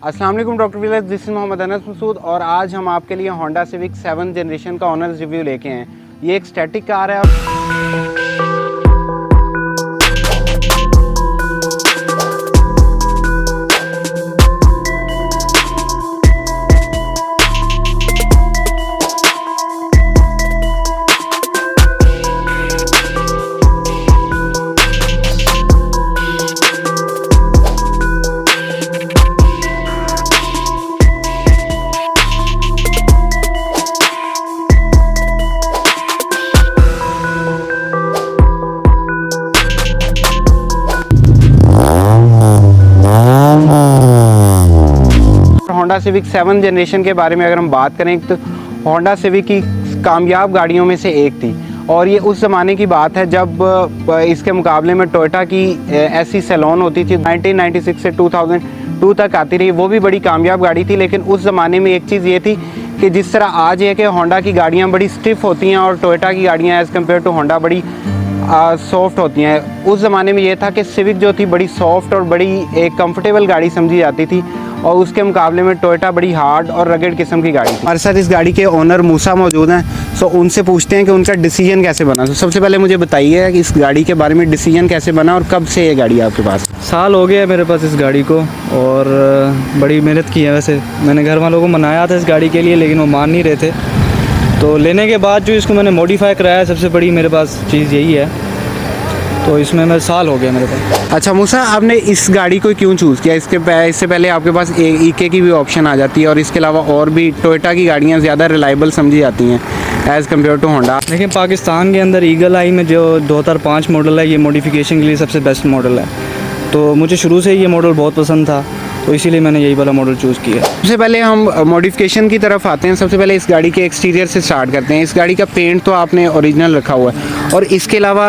अस्सलाम वालेकुम Doctor Village, this is Mohammad Anas Masood और आज हम आपके लिए होंडा सिविक 7 जनरेशन का ऑनर्स रिव्यू लेके हैं। ये एक स्टैटिक कार है। होंडा सिविक 7 जनरेशन के बारे में अगर हम बात करें तो होंडा सिविक की कामयाब गाड़ियों में से एक थी और ये उस ज़माने की बात है जब इसके मुकाबले में टोयोटा की ऐसी सैलॉन होती थी 1996 से 2002 तक आती रही। वो भी बड़ी कामयाब गाड़ी थी, लेकिन उस ज़माने में एक चीज़ ये थी कि जिस तरह आज है कि होंडा की गाड़ियाँ बड़ी स्टिफ होती हैं और टोयोटा की गाड़ियाँ एज़ कम्पेयर टू होंडा बड़ी सॉफ्ट होती हैं। उस ज़माने में ये था कि सिविक जो थी बड़ी सॉफ्ट और बड़ी एक कंफर्टेबल गाड़ी समझी जाती थी और उसके मुकाबले में टोयोटा बड़ी हार्ड और रगड़ किस्म की गाड़ी थी। हमारे साथ इस गाड़ी के ओनर मूसा मौजूद हैं, सो उनसे पूछते हैं कि उनका डिसीजन कैसे बना। तो सबसे पहले मुझे बताइए कि इस गाड़ी के बारे में डिसीजन कैसे बना और कब से ये गाड़ी आपके पास? साल हो गया है मेरे पास इस गाड़ी को और बड़ी मेहनत की है। वैसे मैंने घर वालों को मनाया था इस गाड़ी के लिए, लेकिन वो मान नहीं रहे थे। तो लेने के बाद जो इसको मैंने मॉडिफाई कराया, सबसे बड़ी मेरे पास चीज़ यही है। तो इसमें मैं साल हो गया मेरे पास। अच्छा मूसा, आपने इस गाड़ी को क्यों चूज़ किया? इससे पहले आपके पास ईके की भी ऑप्शन आ जाती है और इसके अलावा और भी टोयोटा की गाड़ियाँ ज़्यादा रिलायबल समझी जाती हैं एज़ कम्पेयर टू होंडा। लेकिन पाकिस्तान के अंदर ईगल आई में जो 2005 मॉडल है, ये मॉडिफिकेशन के लिए सबसे बेस्ट मॉडल है। तो मुझे शुरू से ही ये मॉडल बहुत पसंद था, तो इसीलिए मैंने यही वाला मॉडल चूज़ किया। सबसे पहले हम मॉडिफिकेशन की तरफ आते हैं। सबसे पहले इस गाड़ी के एक्सटीरियर से स्टार्ट करते हैं। इस गाड़ी का पेंट तो आपने ओरिजिनल रखा हुआ है और इसके अलावा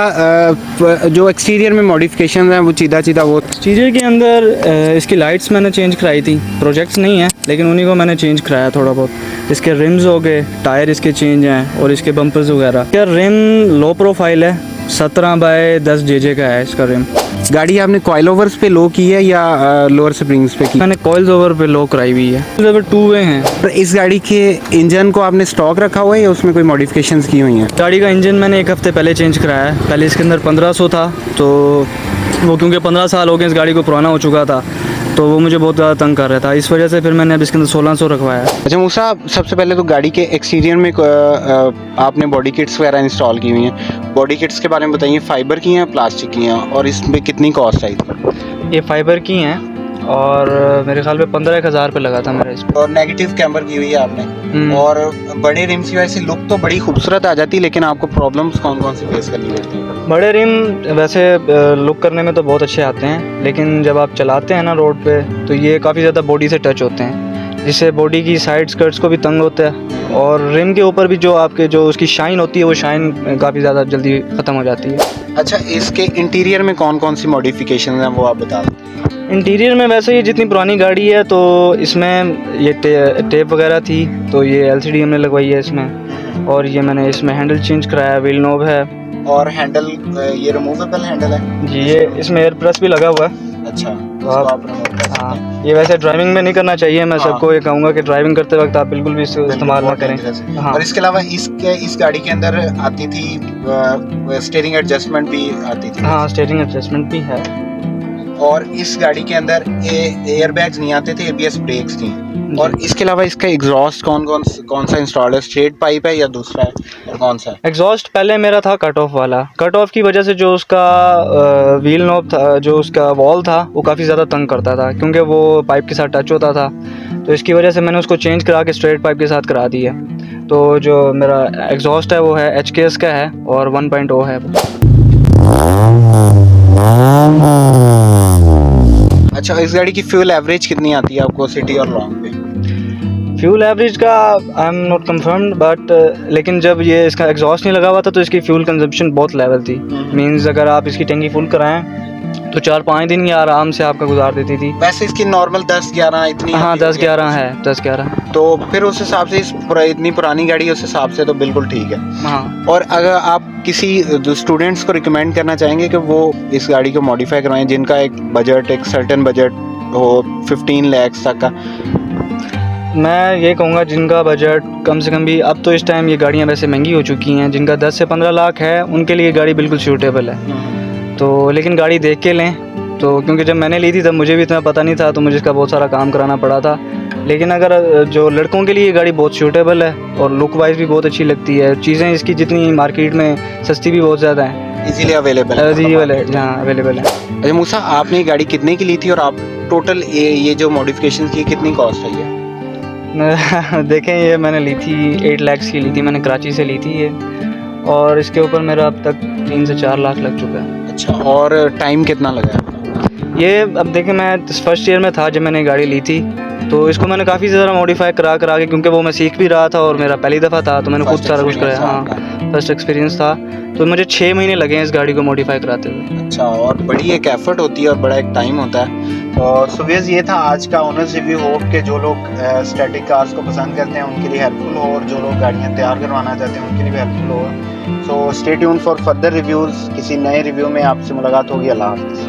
जो एक्सटीरियर में मॉडिफिकेशन हैं वो चीदा वो एक्सटीरियर के अंदर इसकी लाइट्स मैंने चेंज कराई थी। प्रोजेक्ट्स नहीं है, लेकिन उन्हीं को मैंने चेंज कराया थोड़ा बहुत। इसके रिम्स हो गए, टायर इसके चेंज हैं और इसके बम्पर्स वगैरह। इसका रिम लो प्रोफाइल है, 17/10 JJ का है इसका रिम। गाड़ी आपने कॉइल ओवर्स पे लो की है या लोअर स्प्रिंग्स पे की? मैंने कॉइल्स ओवर पे लो कराई हुई है। ओवर 2 वे हैं। तो इस गाड़ी के इंजन को आपने स्टॉक रखा हुआ है या उसमें कोई मॉडिफिकेशंस की हुई हैं? गाड़ी का इंजन मैंने 1 हफ्ते पहले चेंज कराया है। पहले इसके अंदर 1500 था, तो वो क्योंकि 15 साल हो गए इस गाड़ी को, पुराना हो चुका था, तो वो मुझे बहुत ज़्यादा तंग कर रहा था। इस वजह से फिर मैंने अब इसके अंदर 1600 रखवाया है। अच्छा मूसा, सबसे पहले तो गाड़ी के एक्सटीरियर में आपने बॉडी किट्स वगैरह इंस्टॉल की हुई हैं। बॉडी किट्स के बारे में बताइए, फाइबर की हैं प्लास्टिक की हैं और इसमें कितनी कॉस्ट आई थी? ये फाइबर की हैं और मेरे ख्याल में 15,000 पे लगा था मेरा इसमें। और नेगेटिव कैमर की हुई है आपने और बड़े रिम्स की वजह से लुक तो बड़ी खूबसूरत आ जाती है, लेकिन आपको प्रॉब्लम्स कौन कौन सी फेस करनी पड़ती है? बड़े रिम वैसे लुक करने में तो बहुत अच्छे आते हैं, लेकिन जब आप चलाते हैं ना रोड पे, तो ये काफ़ी ज़्यादा बॉडी से टच होते हैं, जिससे बॉडी की साइड स्कर्ट्स को भी तंग होता है और रिम के ऊपर भी जो आपके जो उसकी शाइन होती है, वो शाइन काफ़ी ज़्यादा जल्दी ख़त्म हो जाती है। अच्छा, इसके इंटीरियर में कौन कौन सी मॉडिफिकेशन हैं वो आप बता दें। इंटीरियर में वैसे ये जितनी पुरानी गाड़ी है तो इसमें ये टेप वगैरह थी, तो ये LCD हमने लगवाई है इसमें। और ये मैंने इसमें हैंडल चेंज कराया, व्हील नॉब है और हैंडल ये रिमूवेबल हैंडल है जी। ये इसमें एयर प्रेस भी लगा हुआ है। अच्छा, तो आप हाँ, ये वैसे ड्राइविंग में नहीं करना चाहिए। मैं सबको ये कहूँगा कि ड्राइविंग करते वक्त आप बिल्कुल भी इसको इस्तेमाल ना करें। हाँ। और इसके अलावा इस गाड़ी के अंदर आती थी स्टीयरिंग एडजस्टमेंट भी आती थी। हाँ, स्टीयरिंग एडजस्टमेंट भी है। और इस गाड़ी के अंदर एयर बैग्स नहीं आते थे, ABS ब्रेक्स थी। और इसके अलावा इसका एग्जॉस्ट कौन सा इंस्टॉल है? स्ट्रेट पाइप है या दूसरा है और कौन सा है? एग्जॉस्ट पहले मेरा था कट ऑफ वाला। कट ऑफ की वजह से जो उसका व्हील नॉब था, जो उसका वॉल था, वो काफ़ी ज़्यादा तंग करता था क्योंकि वो पाइप के साथ टच होता था। तो इसकी वजह से मैंने उसको चेंज करा के स्ट्रेट पाइप के साथ करा दिया। तो जो मेरा एग्जॉस्ट है वो है HKS का है और 1.0 है। अच्छा, इस गाड़ी की फ्यूल एवरेज कितनी आती है आपको सिटी और लॉन्ग पे? फ्यूल एवरेज का I am not confirmed, but लेकिन जब ये इसका एग्जॉस्ट नहीं लगा हुआ था तो इसकी फ्यूल कंजप्शन बहुत लेवल थी। मींस अगर आप इसकी टंकी फुल कराएं तो 4-5 दिन ये आराम से आपका गुजार देती थी। वैसे इसकी नॉर्मल 10-11 इतनी? हाँ, 10-11 है, 10-11। तो फिर उस हिसाब से इतनी पुरानी गाड़ी है, उस हिसाब से तो बिल्कुल ठीक है। हाँ। और अगर आप किसी स्टूडेंट्स को रिकमेंड करना चाहेंगे कि वो इस गाड़ी को मॉडिफाई करवाएं, जिनका एक सर्टेन बजट हो 15 लाख तक का? मैं ये कहूँगा जिनका बजट कम से कम भी, अब तो इस टाइम ये गाड़ियाँ वैसे महंगी हो चुकी हैं, जिनका 10 से 15 लाख है उनके लिए ये गाड़ी बिल्कुल सूटेबल है। तो लेकिन गाड़ी देख के लें, तो क्योंकि जब मैंने ली थी तब मुझे भी इतना पता नहीं था, तो मुझे इसका बहुत सारा काम कराना पड़ा था। लेकिन अगर जो लड़कों के लिए ये गाड़ी बहुत सूटेबल है और लुक वाइज भी बहुत अच्छी लगती है, चीज़ें इसकी जितनी मार्केट में सस्ती भी बहुत ज़्यादा हैं, इजीली अवेलेबल है। अवेलेबल है, हाँ अवेलेबल है। अच्छा मूसा, आपने ये गाड़ी कितने की ली थी और आप टोटल ये जो मॉडिफिकेशन की कितनी कॉस्ट आई है? देखें, ये मैंने ली थी 8 लाख की ली थी, मैंने कराची से ली थी ये, और इसके ऊपर मेरा अब तक 3 से 4 लाख लग चुका है। अच्छा, और टाइम कितना लगा है? ये अब देखें, मैं फर्स्ट ईयर में था जब मैंने गाड़ी ली थी, तो इसको मैंने काफ़ी ज़्यादा मॉडिफाई करा के, क्योंकि वो मैं सीख भी रहा था और मेरा पहली दफ़ा था, तो मैंने खुद सारा कुछ कराया। हाँ, फर्स्ट एक्सपीरियंस था, तो मुझे 6 महीने लगे हैं इस गाड़ी को मॉडिफाई कराते हुए। अच्छा, और बड़ी एक एफर्ट होती है और बड़ा एक टाइम होता है। और सुबेज़, ये था आज का ओनर्स रिव्यू। होप के जो लोग स्टैटिक कार्स को पसंद करते हैं उनके लिए हेल्पफुल हो, और जो लोग गाड़ियाँ तैयार करवाना चाहते हैं उनके लिए भी हेल्पफुल हो। So stay tuned for further reviews. किसी नए रिव्यू में आपसे मुलाकात होगी। अल्लाह हाफ़िज़।